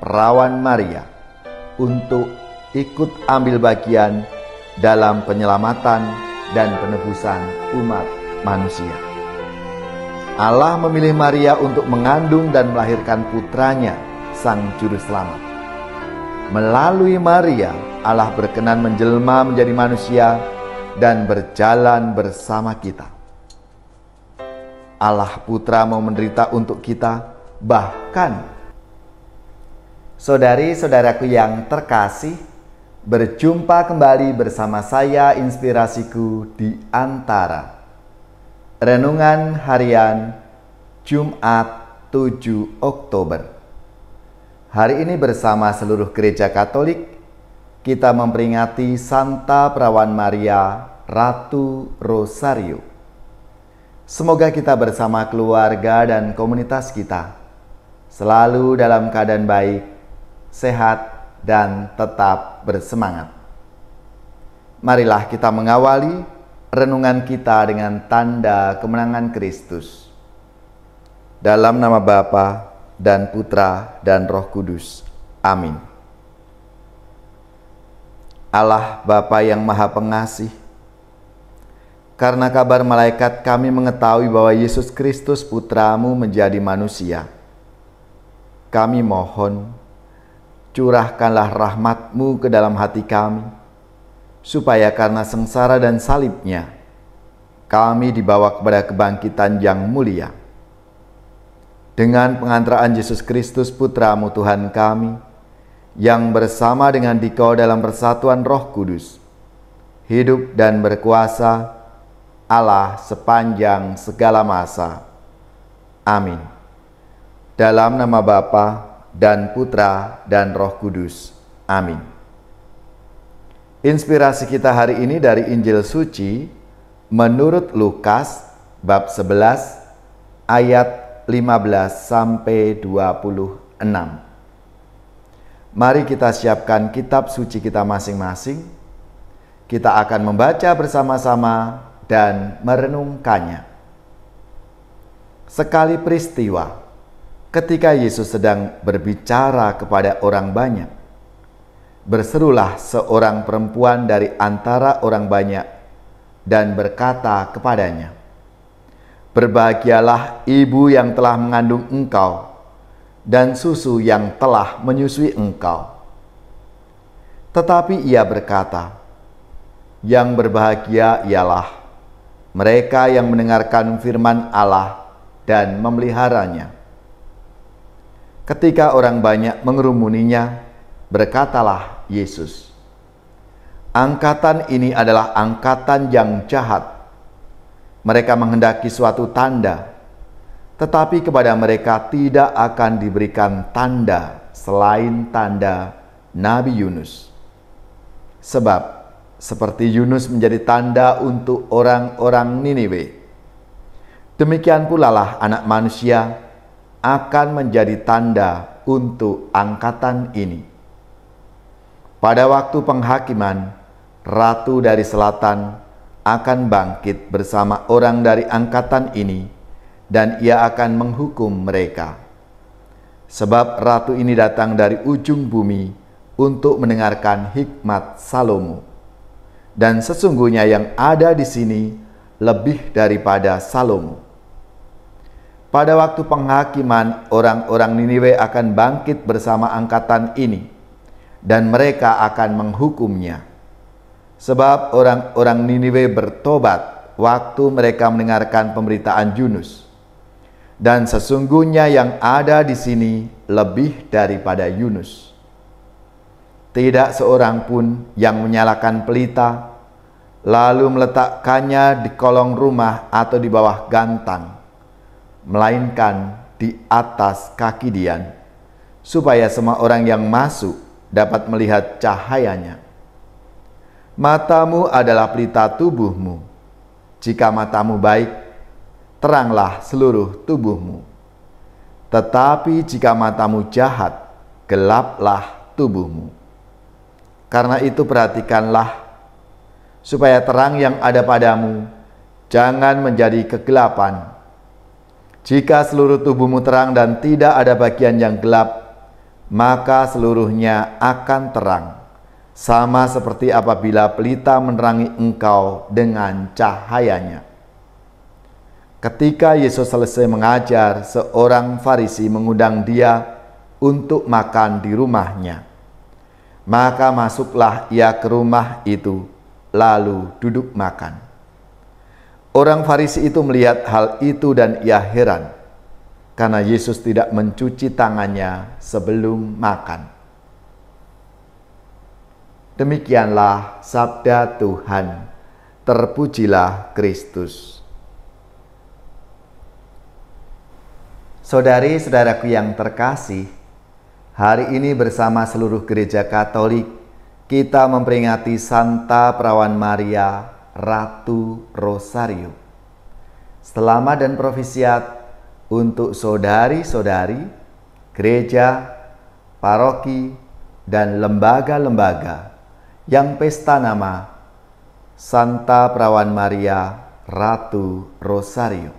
perawan Maria untuk ikut ambil bagian dalam penyelamatan dan penebusan umat manusia. Allah memilih Maria untuk mengandung dan melahirkan putranya, Sang Juru Selamat. Melalui Maria, Allah berkenan menjelma menjadi manusia dan berjalan bersama kita. Allah Putra mau menderita untuk kita, bahkan saudari-saudaraku yang terkasih, berjumpa kembali bersama saya Inspirasiku di Antara. Renungan Harian Jumat 7 Oktober. Hari ini bersama seluruh gereja Katolik, kita memperingati Santa Perawan Maria, Ratu Rosario. Semoga kita bersama keluarga dan komunitas kita selalu dalam keadaan baik, sehat, dan tetap bersemangat. Marilah kita mengawali renungan kita dengan tanda kemenangan Kristus. Dalam nama Bapa dan Putra dan Roh Kudus. Amin. Allah Bapa yang Maha Pengasih, karena kabar malaikat kami mengetahui bahwa Yesus Kristus Putramu menjadi manusia. Kami mohon, curahkanlah rahmat-Mu ke dalam hati kami, supaya karena sengsara dan salibnya, kami dibawa kepada kebangkitan yang mulia. Dengan pengantaraan Yesus Kristus Putra-Mu Tuhan kami, yang bersama dengan Dikau dalam persatuan Roh Kudus, hidup dan berkuasa Allah sepanjang segala masa. Amin. Dalam nama Bapa dan Putra dan Roh Kudus. Amin. Inspirasi kita hari ini dari Injil Suci menurut Lukas bab 11 ayat 15 sampai 26. Mari kita siapkan kitab suci kita masing-masing. Kita akan membaca bersama-sama dan merenungkannya. Sekali peristiwa, ketika Yesus sedang berbicara kepada orang banyak, berserulah seorang perempuan dari antara orang banyak dan berkata kepadanya, "Berbahagialah ibu yang telah mengandung engkau dan susu yang telah menyusui engkau." Tetapi ia berkata, "Yang berbahagia ialah mereka yang mendengarkan firman Allah dan memeliharanya." Ketika orang banyak mengerumuninya, berkatalah Yesus, "Angkatan ini adalah angkatan yang jahat. Mereka menghendaki suatu tanda, tetapi kepada mereka tidak akan diberikan tanda selain tanda Nabi Yunus. Sebab seperti Yunus menjadi tanda untuk orang-orang Niniwe, demikian pula lah Anak Manusia akan menjadi tanda untuk angkatan ini. Pada waktu penghakiman, Ratu dari Selatan akan bangkit bersama orang dari angkatan ini, dan ia akan menghukum mereka. Sebab Ratu ini datang dari ujung bumi untuk mendengarkan hikmat Salomo. Dan sesungguhnya yang ada di sini lebih daripada Salomo." Pada waktu penghakiman, orang-orang Niniwe akan bangkit bersama angkatan ini, dan mereka akan menghukumnya. Sebab orang-orang Niniwe bertobat waktu mereka mendengarkan pemberitaan Yunus. Dan sesungguhnya yang ada di sini lebih daripada Yunus. Tidak seorang pun yang menyalakan pelita, lalu meletakkannya di kolong rumah atau di bawah gantang, melainkan di atas kaki dian, supaya semua orang yang masuk dapat melihat cahayanya. Matamu adalah pelita tubuhmu. Jika matamu baik, teranglah seluruh tubuhmu. Tetapi jika matamu jahat, gelaplah tubuhmu. Karena itu perhatikanlah, supaya terang yang ada padamu jangan menjadi kegelapan. Jika seluruh tubuhmu terang dan tidak ada bagian yang gelap, maka seluruhnya akan terang, sama seperti apabila pelita menerangi engkau dengan cahayanya. Ketika Yesus selesai mengajar, seorang Farisi mengundang dia untuk makan di rumahnya. Maka masuklah ia ke rumah itu, lalu duduk makan. Orang Farisi itu melihat hal itu dan ia heran, karena Yesus tidak mencuci tangannya sebelum makan. Demikianlah sabda Tuhan. Terpujilah Kristus. Saudari-saudaraku yang terkasih, hari ini bersama seluruh gereja Katolik, kita memperingati Santa Perawan Maria, Ratu Rosario. Selamat dan profisiat untuk saudari-saudari, gereja, paroki, dan lembaga-lembaga yang pesta nama Santa Perawan Maria, Ratu Rosario.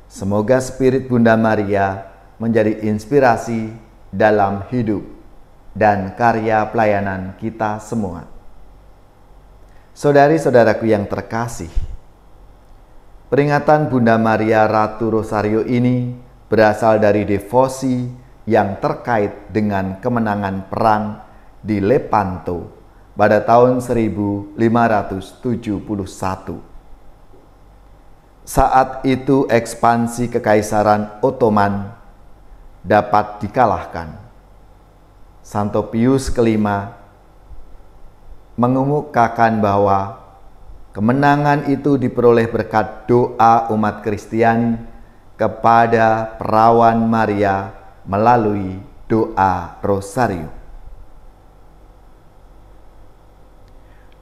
Semoga Spirit Bunda Maria menjadi inspirasi dalam hidup dan karya pelayanan kita semua. Saudari-saudaraku yang terkasih, peringatan Bunda Maria Ratu Rosario ini berasal dari devosi yang terkait dengan kemenangan perang di Lepanto pada tahun 1571. Saat itu ekspansi Kekaisaran Ottoman dapat dikalahkan. Santo Pius kelima mengemukakan bahwa kemenangan itu diperoleh berkat doa umat Kristiani kepada Perawan Maria melalui doa Rosario.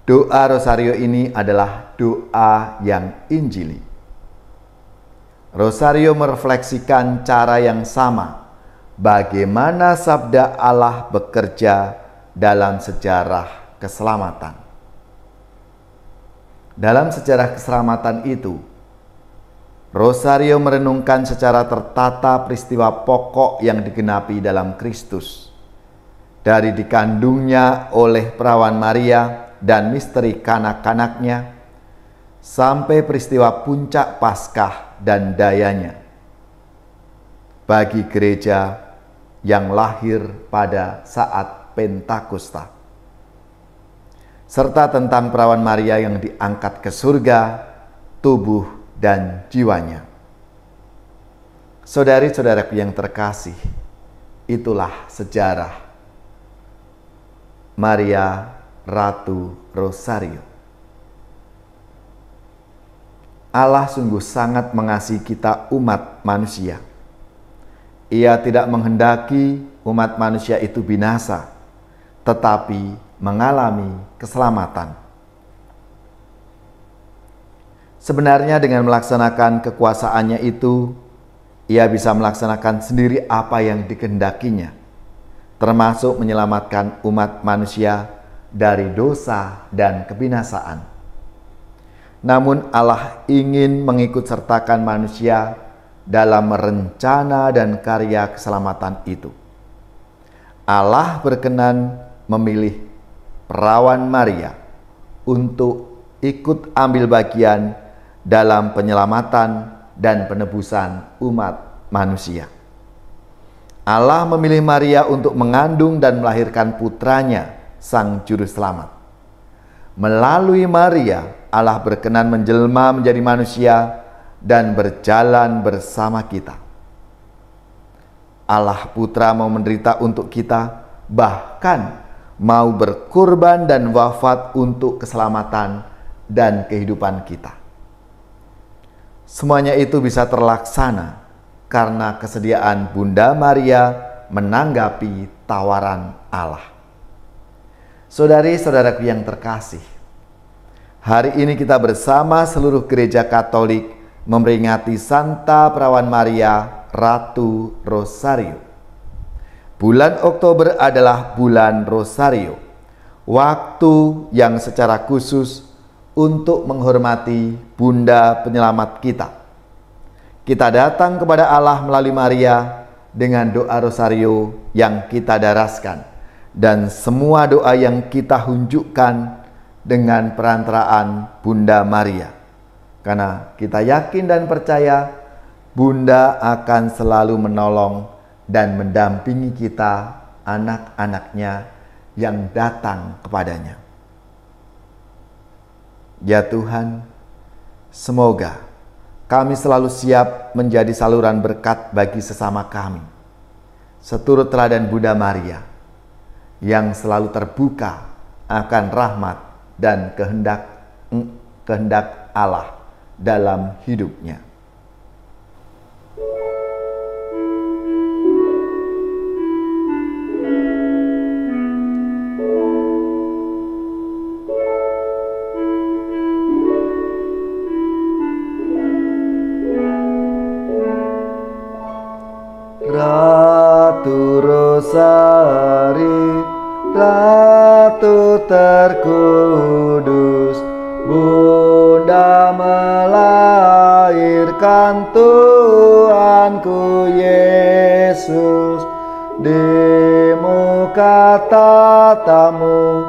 Doa Rosario ini adalah doa yang Injili. Rosario merefleksikan cara yang sama bagaimana sabda Allah bekerja dalam sejarah keselamatan. Dalam sejarah keselamatan itu, Rosario merenungkan secara tertata peristiwa pokok yang digenapi dalam Kristus, dari dikandungnya oleh Perawan Maria dan misteri kanak-kanaknya, sampai peristiwa puncak Paskah dan dayanya bagi gereja yang lahir pada saat Pentakosta, serta tentang Perawan Maria yang diangkat ke surga, tubuh dan jiwanya. Saudari-saudaraku yang terkasih, itulah sejarah Maria Ratu Rosario. Allah sungguh sangat mengasihi kita umat manusia. Ia tidak menghendaki umat manusia itu binasa, tetapi mengalami keselamatan. Sebenarnya dengan melaksanakan kekuasaannya itu, ia bisa melaksanakan sendiri apa yang dikehendakinya, termasuk menyelamatkan umat manusia dari dosa dan kebinasaan. Namun Allah ingin mengikutsertakan manusia dalam rencana dan karya keselamatan itu. Allah berkenan memilih Perawan Maria untuk ikut ambil bagian dalam penyelamatan dan penebusan umat manusia. Allah memilih Maria untuk mengandung dan melahirkan putranya, Sang Juru Selamat. Melalui Maria, Allah berkenan menjelma menjadi manusia dan berjalan bersama kita. Allah Putra mau menderita untuk kita, bahkan mau berkorban dan wafat untuk keselamatan dan kehidupan kita. Semuanya itu bisa terlaksana karena kesediaan Bunda Maria menanggapi tawaran Allah. Saudari-saudaraku yang terkasih, hari ini kita bersama seluruh gereja Katolik memperingati Santa Perawan Maria, Ratu Rosario. Bulan Oktober adalah bulan Rosario, waktu yang secara khusus untuk menghormati Bunda Penyelamat kita. Kita datang kepada Allah melalui Maria dengan doa rosario yang kita daraskan dan semua doa yang kita hunjukkan dengan perantaraan Bunda Maria. Karena kita yakin dan percaya Bunda akan selalu menolong dan mendampingi kita, anak-anaknya yang datang kepadanya. Ya Tuhan, semoga kami selalu siap menjadi saluran berkat bagi sesama kami, seturut teladan Bunda Maria, yang selalu terbuka akan rahmat dan kehendak Allah dalam hidupnya. Ratu Rosari, Ratu terkudus, Bunda melahirkan Tuhanku Yesus. Di muka tatamu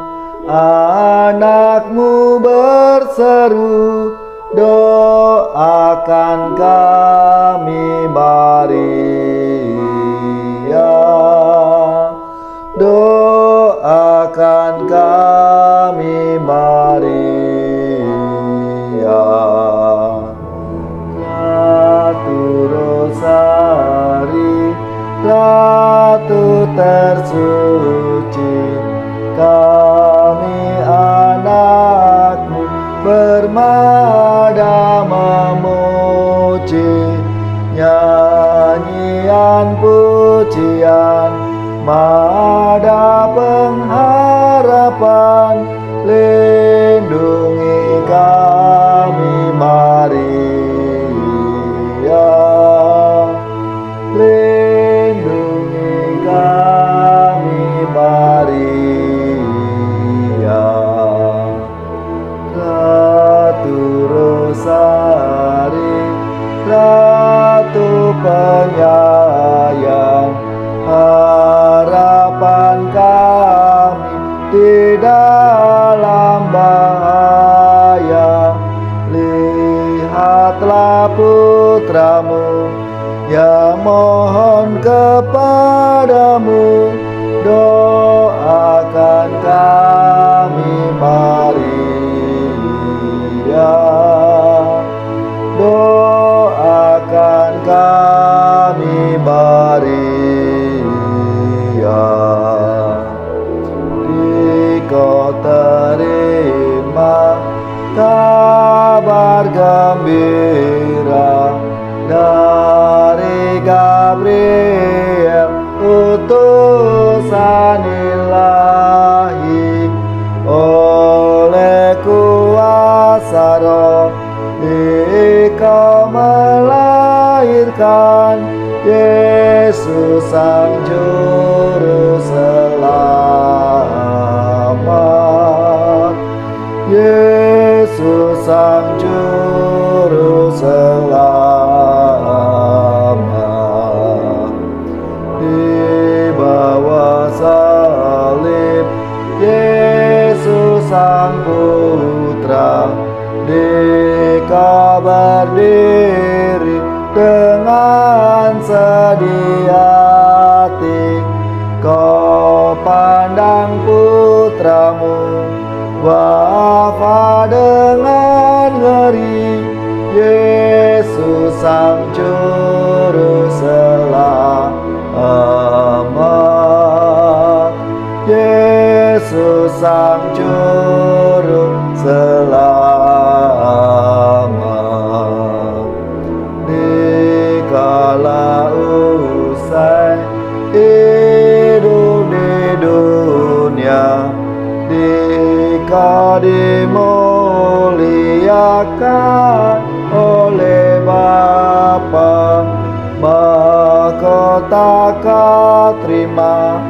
anakmu berseru, doakan kami Maria, doakan kami Maria. Ratu Rosari, Ratu tersuci, kami anakmu bermada memuji, nyanyian pujian, mada pengharapan, lindungi kami Maria, lindungi kami Maria. Ratu Rosari, Ratu penyayang, harapan kami di dalam bahaya. Lihatlah putramu yang mohon kepadamu, doakan kami Maria, doakan kami Maria. Di kau terima kabar gembira dari Gabriel, utusan ilahi, oleh kuasa Roh Engkau melahirkan Yesus Sang Juru Selamat, Yesus Sang Juru Selamat. Di bawah salib Yesus Sang Putra, Dikau berdiri dengan sedia hati, kau pandang putramu wafat dengan ngeri, Yesus Sang Juru Selamat, Yesus Sang Juru Selamat. Dikala usai hidup di dunia, Dikau dimuliakan oleh Bapa, mahkota kau terima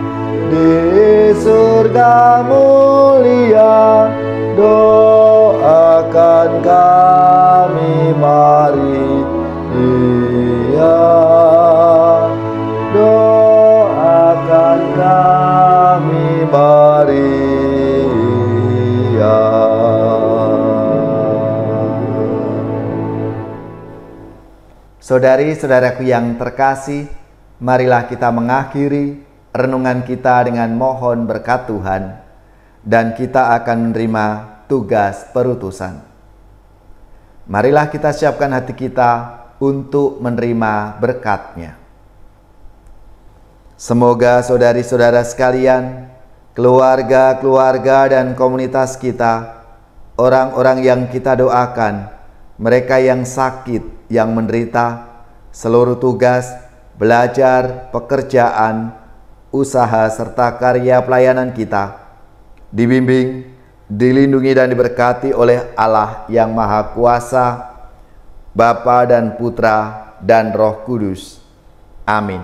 di surga mulia, doakan kami Maria, Saudari-saudaraku yang terkasih, marilah kita mengakhiri renungan kita dengan mohon berkat Tuhan, dan kita akan menerima tugas perutusan. Marilah kita siapkan hati kita untuk menerima berkat-Nya. Semoga saudari-saudara sekalian, keluarga-keluarga dan komunitas kita, orang-orang yang kita doakan, mereka yang sakit, yang menderita, seluruh tugas, belajar, pekerjaan, usaha, serta karya pelayanan kita, dibimbing, dilindungi dan diberkati oleh Allah yang Maha Kuasa, Bapa dan Putra dan Roh Kudus. Amin.